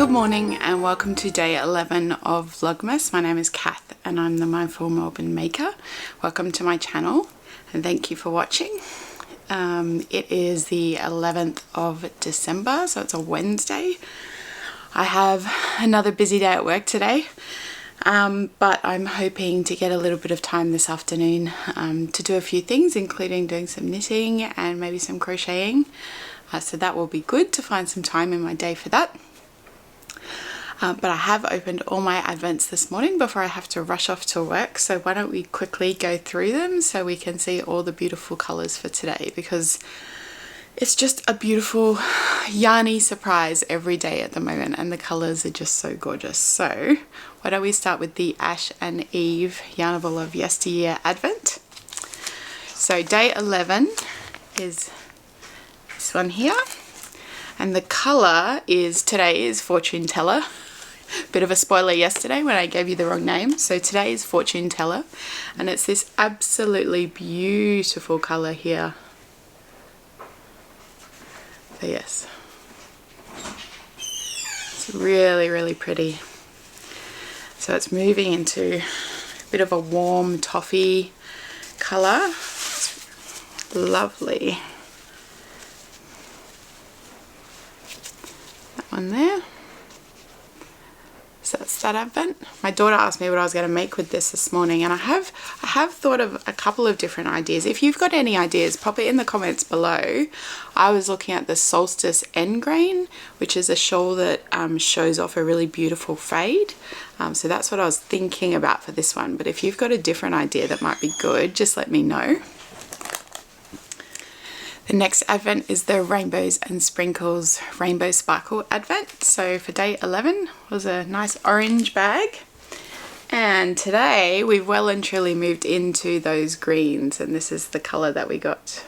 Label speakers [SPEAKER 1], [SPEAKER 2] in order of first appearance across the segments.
[SPEAKER 1] Good morning and welcome to day 11 of Vlogmas. My name is Kath and I'm the Mindful Melbourne Maker. Welcome to my channel and thank you for watching. It is the 11th of December, so it's a Wednesday. I have another busy day at work today, but I'm hoping to get a little bit of time this afternoon to do a few things, including doing some knitting and maybe some crocheting. So that will be good to find some time in my day for that. But I have opened all my advents this morning before I have to rush off to work, so why don't we quickly go through them so we can see all the beautiful colours for today, because it's just a beautiful yarny surprise every day at the moment and the colours are just so gorgeous. So why don't we start with the Ash and Eve Yarnable of Yesteryear Advent. So day 11 is this one here, and the colour is, today is Fortune Teller. Bit of a spoiler yesterday when I gave you the wrong name. So today is Fortune Teller and it's this absolutely beautiful colour here. So yes, it's really pretty. So it's moving into a bit of a warm toffee colour. It's lovely. That one there. So that's that advent. My daughter asked me what I was going to make with this morning, and I have thought of a couple of different ideas. If you've got any ideas, pop it in the comments below. I was looking at the Solstice End Grain, which is a shawl that shows off a really beautiful fade. So that's what I was thinking about for this one. But if you've got a different idea that might be good, just let me know. The next advent is the Rainbows and Sprinkles Rainbow Sparkle Advent. So for day 11 was a nice orange bag. And today we've well and truly moved into those greens, and this is the colour that we got.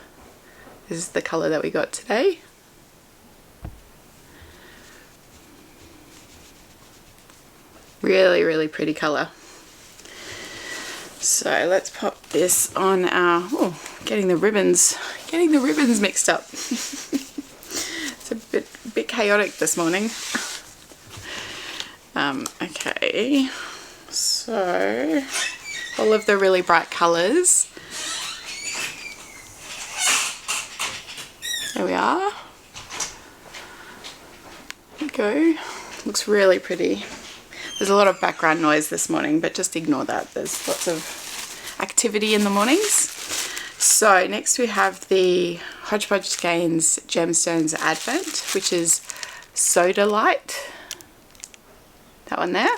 [SPEAKER 1] This is the colour that we got today. Really pretty colour. So let's pop this on our, oh, getting the ribbons mixed up. It's a bit chaotic this morning. Okay, so all of the really bright colours. There we are. There we go. Looks really pretty. There's a lot of background noise this morning, but just ignore that. There's lots of activity in the mornings. So next we have the Hodgepodge Skeins Gemstones Advent, which is Soda Light. That one there.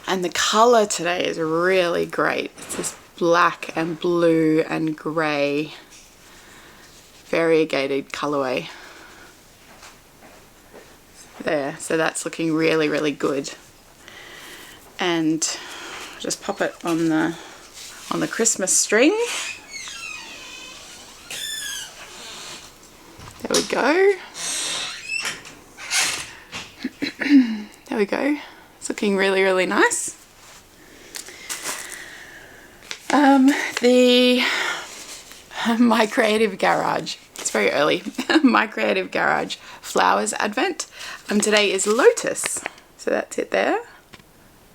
[SPEAKER 1] And the colour today is really great. It's this black and blue and grey variegated colourway. There, so that's looking really good. And just pop it on the Christmas string. There we go. There we go. It's looking really nice. My Creative Garage. It's very early. My Creative Garage Flowers Advent. Today is Lotus. So that's it there.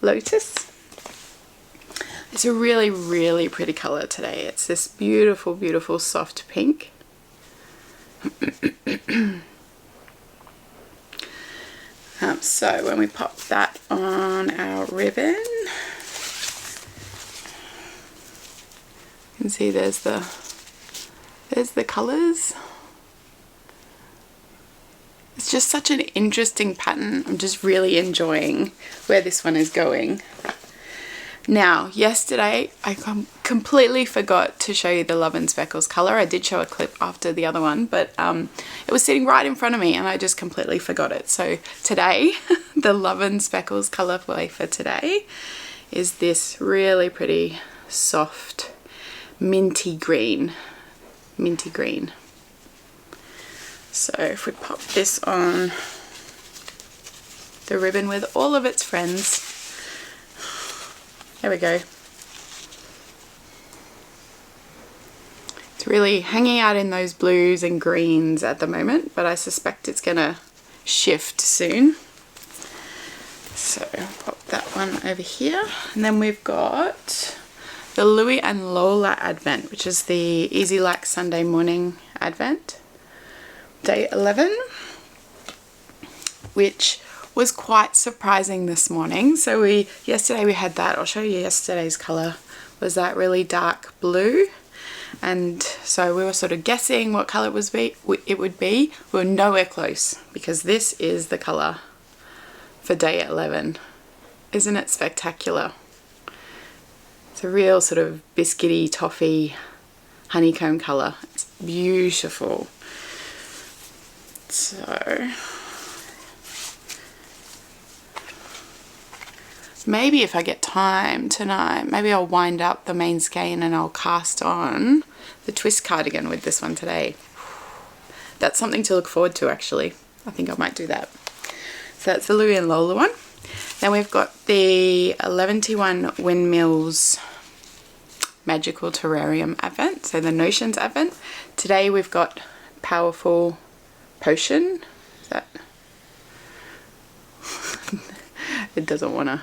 [SPEAKER 1] Lotus. It's a really pretty colour today. It's this beautiful soft pink. So when we pop that on our ribbon, you can see there's the colours. It's just such an interesting pattern. I'm just really enjoying where this one is going. Now, yesterday I completely forgot to show you the Love and Speckles colour. I did show a clip after the other one, but it was sitting right in front of me and I just completely forgot it. So today, the Love and Speckles colourway for today is this really pretty soft minty green. So if we pop this on the ribbon with all of its friends, there we go. It's really hanging out in those blues and greens at the moment, but I suspect it's gonna shift soon. So pop that one over here. And then we've got the Louie and Lola Advent, which is the Easy Like Sunday Morning Advent, day 11, which was quite surprising this morning. So yesterday we had that, I'll show you yesterday's colour, was that really dark blue. And so we were sort of guessing what colour it would be. We were nowhere close because this is the colour for day 11. Isn't it spectacular? It's a real sort of biscuity, toffee, honeycomb colour. It's beautiful. So maybe if I get time tonight, maybe I'll wind up the main skein and I'll cast on the twist cardigan with this one today. That's something to look forward to, actually. I think I might do that. So that's the Louie and Lola one. Then we've got the 1121 Windmills Magical Terrarium Advent, so the Notions Advent. Today we've got Powerful Potion. Is that? It doesn't want to.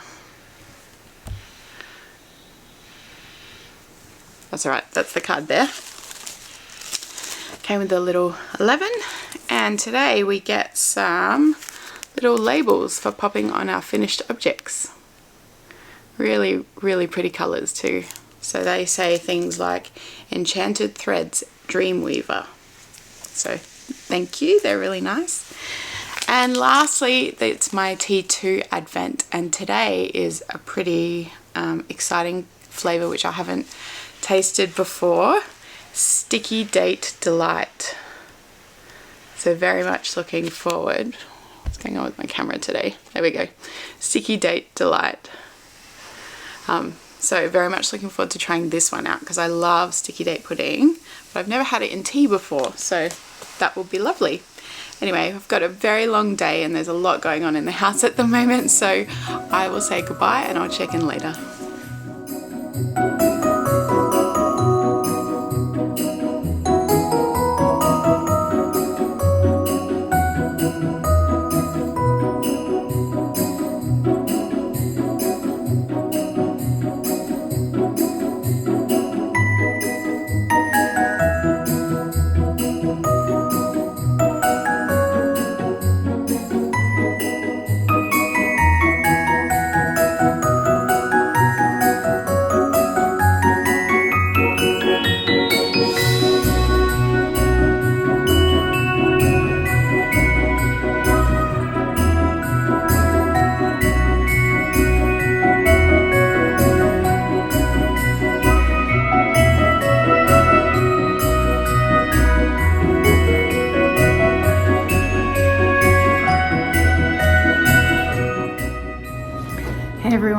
[SPEAKER 1] That's alright, that's the card there. Came with a little 11, and today we get some little labels for popping on our finished objects. Really, really pretty colours too. So they say things like Enchanted Threads Dreamweaver. So thank you, they're really nice. And lastly, it's my T2 Advent, and today is a pretty exciting flavour which I haven't tasted before. Sticky Date Delight. So very much looking forward. What's going on with my camera today? There we go. Sticky Date Delight. So very much looking forward to trying this one out because I love sticky date pudding, but I've never had it in tea before, so that will be lovely. Anyway, I've got a very long day and there's a lot going on in the house at the moment, so I will say goodbye and I'll check in later.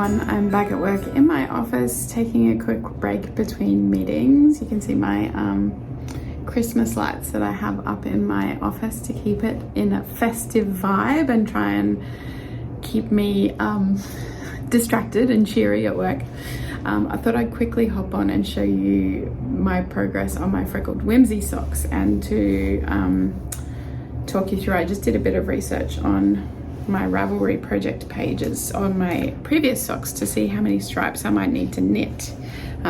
[SPEAKER 1] I'm back at work in my office taking a quick break between meetings. You can see my Christmas lights that I have up in my office to keep it in a festive vibe and try and keep me distracted and cheery at work. I thought I'd quickly hop on and show you my progress on my Freckled Whimsy socks and to talk you through. I just did a bit of research on my Ravelry project pages on my previous socks to see how many stripes I might need to knit.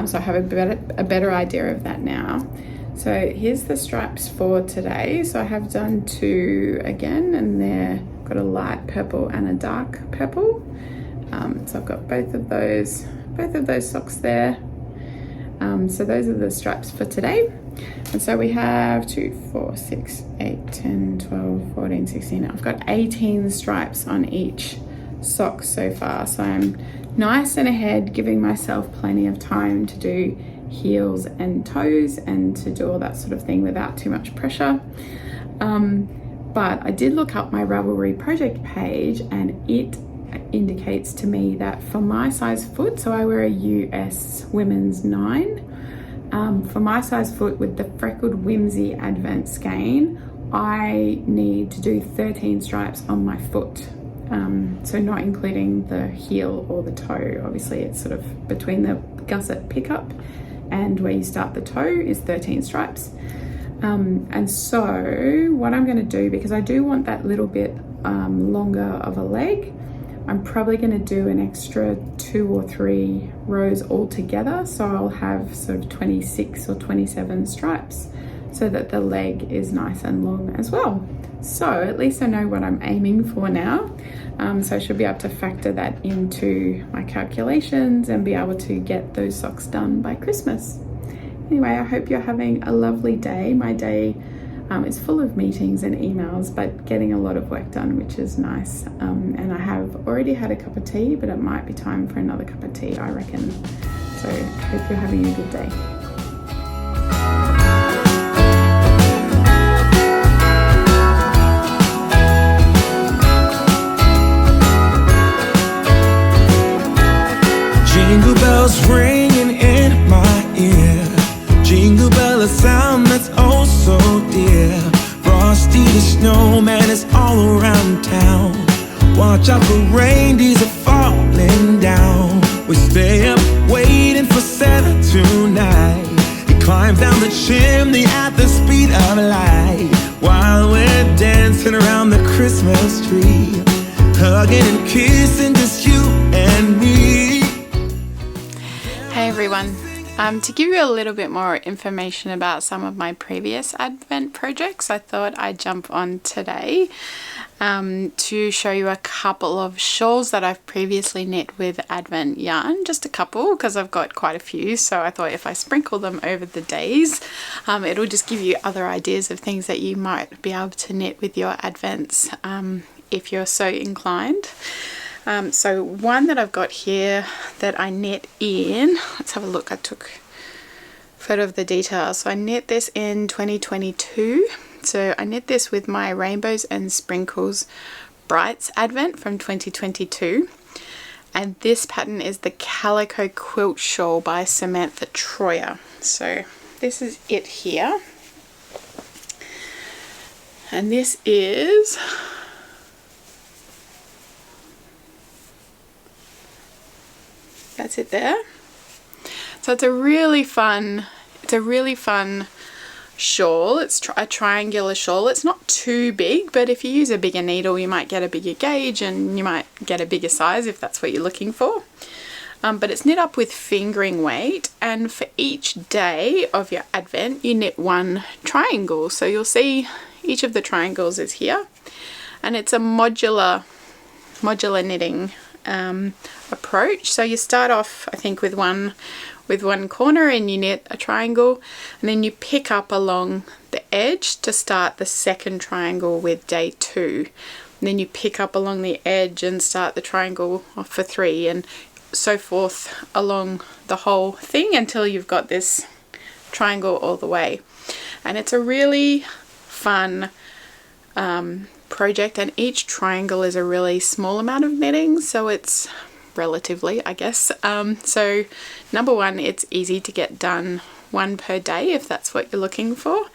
[SPEAKER 1] So I have a better idea of that now. So here's the stripes for today. So I have done 2 again, and they're got a light purple and a dark purple. So I've got both of those socks there. So those are the stripes for today. And so we have 2, 4, 6, 8, 10, 12, 14, 16. I've got 18 stripes on each sock so far. So I'm nice and ahead, giving myself plenty of time to do heels and toes and to do all that sort of thing without too much pressure. But I did look up my Ravelry project page, and it indicates to me that for my size foot, so I wear a US women's 9, for my size foot with the Freckled Whimsy Advent Skein, I need to do 13 stripes on my foot. So not including the heel or the toe. Obviously it's sort of between the gusset pickup and where you start the toe is 13 stripes. And so what I'm going to do, because I do want that little bit longer of a leg. I'm probably going to do an extra 2 or 3 rows all together, so I'll have sort of 26 or 27 stripes so that the leg is nice and long as well. So at least I know what I'm aiming for now, so I should be able to factor that into my calculations and be able to get those socks done by Christmas. Anyway, I hope you're having a lovely day. My day is full of meetings and emails, but getting a lot of work done, which is nice. And I have already had a cup of tea, but it might be time for another cup of tea, I reckon. So I hope you're having a good day.
[SPEAKER 2] Jingle bells ringing in my ear. Jingle bell, a sound that's oh so dear. Frosty the snowman is all around town. Watch out for reindeers are falling down. We stay up waiting for Santa tonight. He climbs down the chimney at the speed of light, while we're dancing around the Christmas tree, hugging and kissing just you and me.
[SPEAKER 1] Hey everyone. To give you a little bit more information about some of my previous Advent projects, I thought I'd jump on today to show you a couple of shawls that I've previously knit with Advent yarn. Just a couple, because I've got quite a few, so I thought if I sprinkle them over the days, it'll just give you other ideas of things that you might be able to knit with your Advents if you're so inclined. So one that I've got here that I knit in, let's have a look, I took a photo of the details. So I knit this in 2022. So I knit this with my Rainbows and Sprinkles Brights Advent from 2022. And this pattern is the Calico Quilt Shawl by Samantha Troyer. So this is it here. And this is... that's it there. So it's a really fun shawl. It's a triangular shawl. It's not too big, but if you use a bigger needle you might get a bigger gauge and you might get a bigger size if that's what you're looking for. But it's knit up with fingering weight, and for each day of your Advent you knit one triangle. So you'll see each of the triangles is here, and it's a modular knitting approach. So you start off, I think, with one corner and you knit a triangle, and then you pick up along the edge to start the second triangle with day 2, and then you pick up along the edge and start the triangle for 3, and so forth along the whole thing until you've got this triangle all the way. And it's a really fun project, and each triangle is a really small amount of knitting, so it's relatively, I guess. So number one, it's easy to get done, one per day if that's what you're looking for,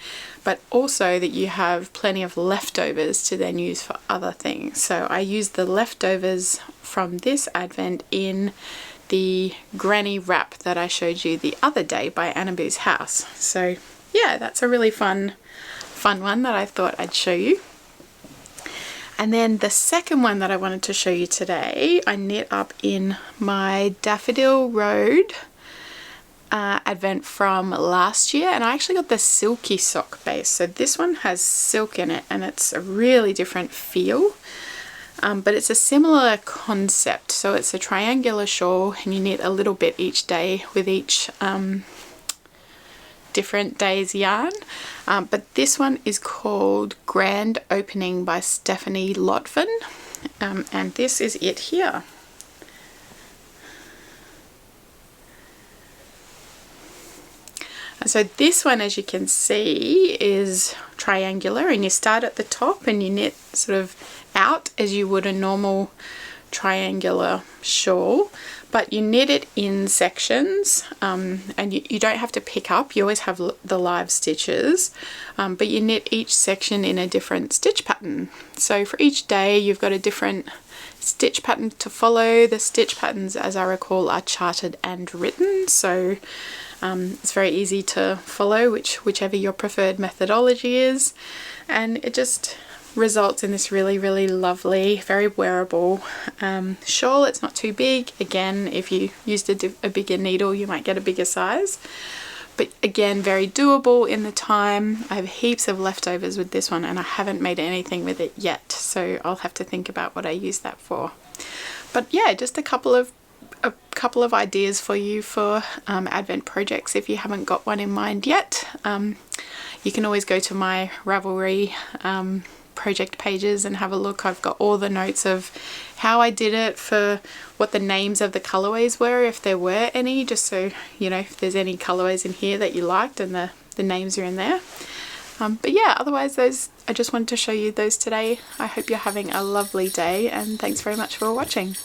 [SPEAKER 1] but also that you have plenty of leftovers to then use for other things. So I used the leftovers from this Advent in the granny wrap that I showed you the other day by Annaboo's house. So yeah, that's a really fun one that I thought I'd show you. And then the second one that I wanted to show you today, I knit up in my Daffodil Road Advent from last year, and I actually got the silky sock base. So this one has silk in it and it's a really different feel, but it's a similar concept. So it's a triangular shawl and you knit a little bit each day with each different day's yarn, but this one is called Grand Opening by Stephanie Lotvin, and this is it here. So this one, as you can see, is triangular, and you start at the top and you knit sort of out as you would a normal triangular shawl, but you knit it in sections, and you don't have to pick up, you always have the live stitches, but you knit each section in a different stitch pattern. So for each day you've got a different stitch pattern to follow. The stitch patterns, as I recall, are charted and written, so it's very easy to follow whichever your preferred methodology is, and it just results in this really lovely, very wearable shawl. It's not too big. Again, if you used a bigger needle, you might get a bigger size. But again, very doable in the time. I have heaps of leftovers with this one and I haven't made anything with it yet. So I'll have to think about what I use that for. But yeah, just a couple of ideas for you for Advent projects if you haven't got one in mind yet. You can always go to my Ravelry project pages and have a look. I've got all the notes of how I did it, for what the names of the colorways were, if there were any, just so you know if there's any colorways in here that you liked and the names are in there. But yeah, otherwise I just wanted to show you those today. I hope you're having a lovely day and thanks very much for watching.